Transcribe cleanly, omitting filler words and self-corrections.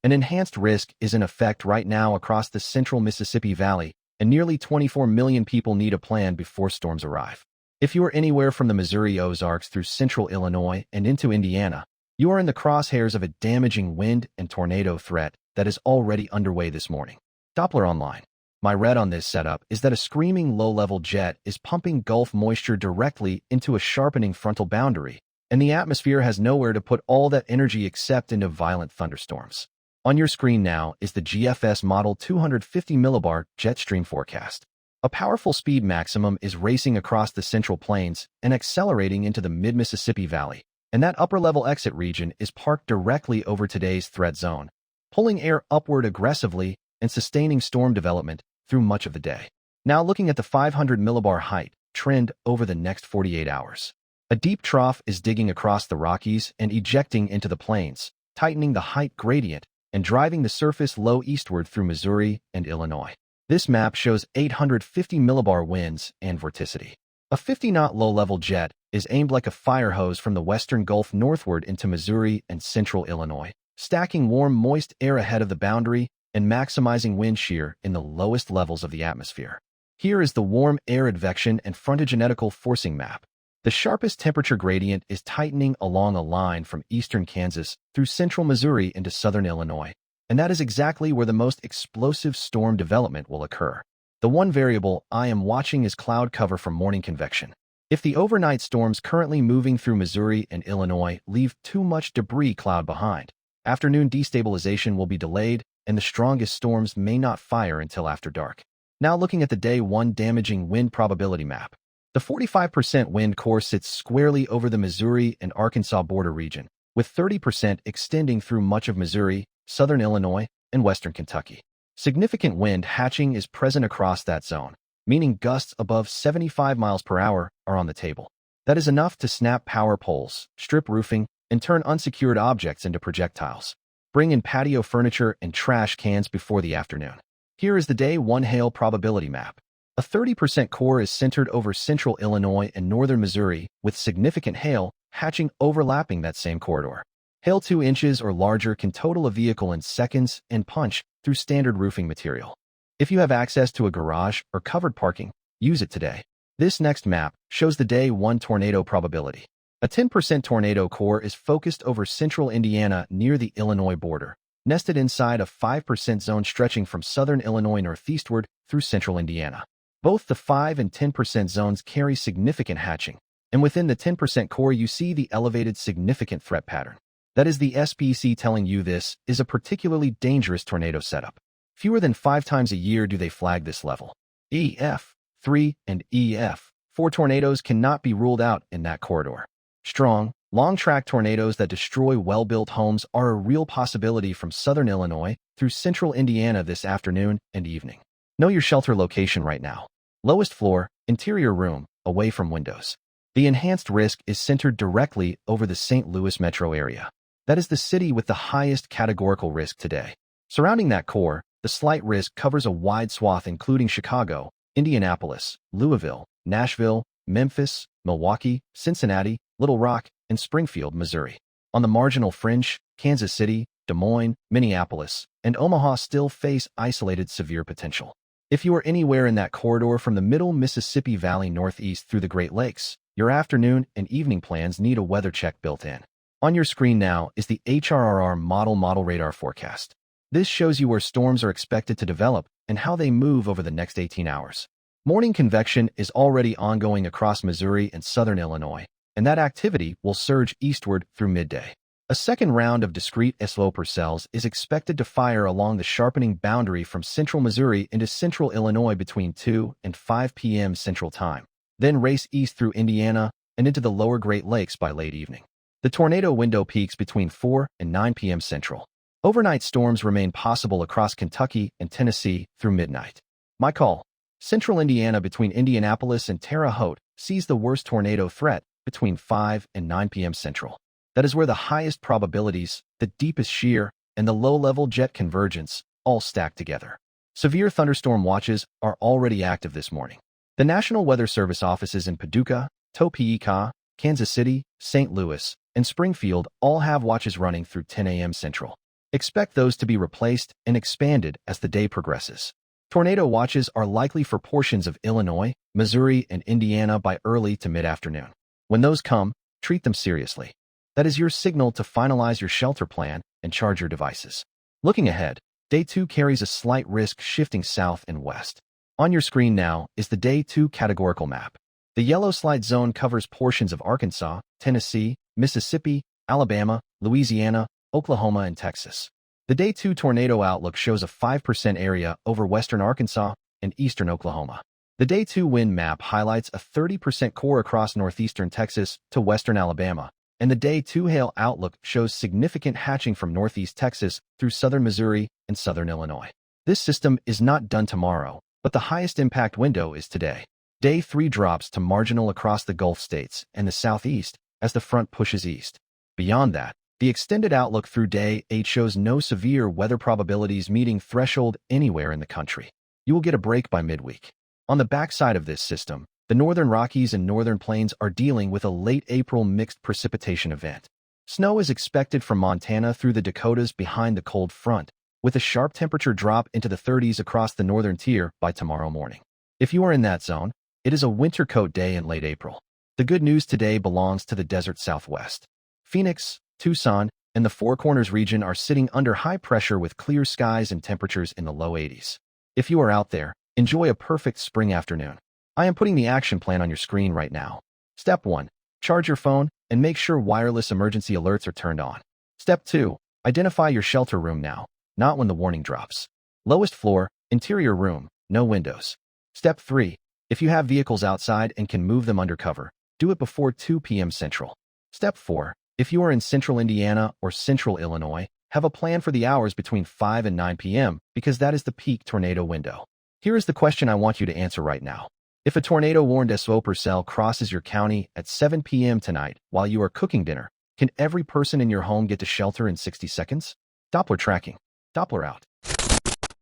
An enhanced risk is in effect right now across the central Mississippi Valley, and nearly 24 million people need a plan before storms arrive. If you are anywhere from the Missouri Ozarks through central Illinois and into Indiana, you are in the crosshairs of a damaging wind and tornado threat that is already underway this morning. Doppler Online. My read on this setup is that a screaming low-level jet is pumping Gulf moisture directly into a sharpening frontal boundary, and the atmosphere has nowhere to put all that energy except into violent thunderstorms. On your screen now is the GFS Model 250 millibar jet stream forecast. A powerful speed maximum is racing across the Central Plains and accelerating into the mid-Mississippi Valley, and that upper-level exit region is parked directly over today's threat zone, pulling air upward aggressively and sustaining storm development through much of the day. Now looking at the 500 millibar height trend over the next 48 hours. A deep trough is digging across the Rockies and ejecting into the plains, tightening the height gradient and driving the surface low eastward through Missouri and Illinois. This map shows 850 millibar winds and vorticity. A 50-knot low-level jet is aimed like a fire hose from the western Gulf northward into Missouri and central Illinois, stacking warm, moist air ahead of the boundary and maximizing wind shear in the lowest levels of the atmosphere. Here is the warm air advection and frontogenetical forcing map. The sharpest temperature gradient is tightening along a line from eastern Kansas through central Missouri into southern Illinois, and that is exactly where the most explosive storm development will occur. The one variable I am watching is cloud cover from morning convection. If the overnight storms currently moving through Missouri and Illinois leave too much debris cloud behind, afternoon destabilization will be delayed and the strongest storms may not fire until after dark. Now looking at the Day 1 damaging wind probability map. The 45% wind core sits squarely over the Missouri and Arkansas border region, with 30% extending through much of Missouri, southern Illinois, and western Kentucky. Significant wind hatching is present across that zone, meaning gusts above 75 miles per hour are on the table. That is enough to snap power poles, strip roofing, and turn unsecured objects into projectiles. Bring in patio furniture and trash cans before the afternoon. Here is the Day 1 hail probability map. A 30% core is centered over central Illinois and northern Missouri, with significant hail hatching overlapping that same corridor. Hail 2 inches or larger can total a vehicle in seconds and punch through standard roofing material. If you have access to a garage or covered parking, use it today. This next map shows the Day 1 tornado probability. A 10% tornado core is focused over central Indiana near the Illinois border, nested inside a 5% zone stretching from southern Illinois northeastward through central Indiana. Both the 5 and 10% zones carry significant hatching, and within the 10% core you see the elevated significant threat pattern. That is the SPC telling you this is a particularly dangerous tornado setup. Fewer than 5 times a year do they flag this level. EF 3 and EF 4 tornadoes cannot be ruled out in that corridor. Strong, long-track tornadoes that destroy well-built homes are a real possibility from southern Illinois through central Indiana this afternoon and evening. Know your shelter location right now. Lowest floor, interior room, away from windows. The enhanced risk is centered directly over the St. Louis metro area. That is the city with the highest categorical risk today. Surrounding that core, the slight risk covers a wide swath including Chicago, Indianapolis, Louisville, Nashville, Memphis, Milwaukee, Cincinnati, Little Rock, and Springfield, Missouri. On the marginal fringe, Kansas City, Des Moines, Minneapolis, and Omaha still face isolated severe potential. If you are anywhere in that corridor from the middle Mississippi Valley northeast through the Great Lakes, your afternoon and evening plans need a weather check built in. On your screen now is the HRRR Model radar forecast. This shows you where storms are expected to develop and how they move over the next 18 hours. Morning convection is already ongoing across Missouri and southern Illinois, and that activity will surge eastward through midday. A second round of discrete supercells is expected to fire along the sharpening boundary from central Missouri into central Illinois between 2 and 5 p.m. Central Time, then race east through Indiana and into the lower Great Lakes by late evening. The tornado window peaks between 4 and 9 p.m. Central. Overnight storms remain possible across Kentucky and Tennessee through midnight. My call. Central Indiana between Indianapolis and Terre Haute sees the worst tornado threat between 5 and 9 p.m. Central. That is where the highest probabilities, the deepest shear, and the low-level jet convergence all stack together. Severe thunderstorm watches are already active this morning. The National Weather Service offices in Paducah, Topeka, Kansas City, St. Louis, and Springfield all have watches running through 10 a.m. Central. Expect those to be replaced and expanded as the day progresses. Tornado watches are likely for portions of Illinois, Missouri, and Indiana by early to mid-afternoon. When those come, treat them seriously. That is your signal to finalize your shelter plan and charge your devices. Looking ahead, Day 2 carries a slight risk shifting south and west. On your screen now is the Day 2 categorical map. The yellow slide zone covers portions of Arkansas, Tennessee, Mississippi, Alabama, Louisiana, Oklahoma, and Texas. The Day 2 tornado outlook shows a 5% area over western Arkansas and eastern Oklahoma. The Day 2 wind map highlights a 30% core across northeastern Texas to western Alabama, and the Day 2 hail outlook shows significant hatching from northeast Texas through southern Missouri and southern Illinois. This system is not done tomorrow, but the highest impact window is today. Day 3 drops to marginal across the Gulf states and the southeast as the front pushes east. Beyond that, the extended outlook through Day 8 shows no severe weather probabilities meeting threshold anywhere in the country. You will get a break by midweek. On the backside of this system, the northern Rockies and northern plains are dealing with a late April mixed precipitation event. Snow is expected from Montana through the Dakotas behind the cold front, with a sharp temperature drop into the 30s across the northern tier by tomorrow morning. If you are in that zone, it is a winter coat day in late April. The good news today belongs to the desert Southwest. Phoenix, Tucson, and the Four Corners region are sitting under high pressure with clear skies and temperatures in the low 80s. If you are out there, enjoy a perfect spring afternoon. I am putting the action plan on your screen right now. Step 1. Charge your phone and make sure wireless emergency alerts are turned on. Step 2. Identify your shelter room now, not when the warning drops. Lowest floor, interior room, no windows. Step 3. If you have vehicles outside and can move them under cover, do it before 2 p.m. Central. Step 4. If you are in central Indiana or central Illinois, have a plan for the hours between 5 and 9 p.m. because that is the peak tornado window. Here is the question I want you to answer right now. If a tornado-warned supercell crosses your county at 7 p.m. tonight while you are cooking dinner, can every person in your home get to shelter in 60 seconds? Doppler tracking. Doppler out.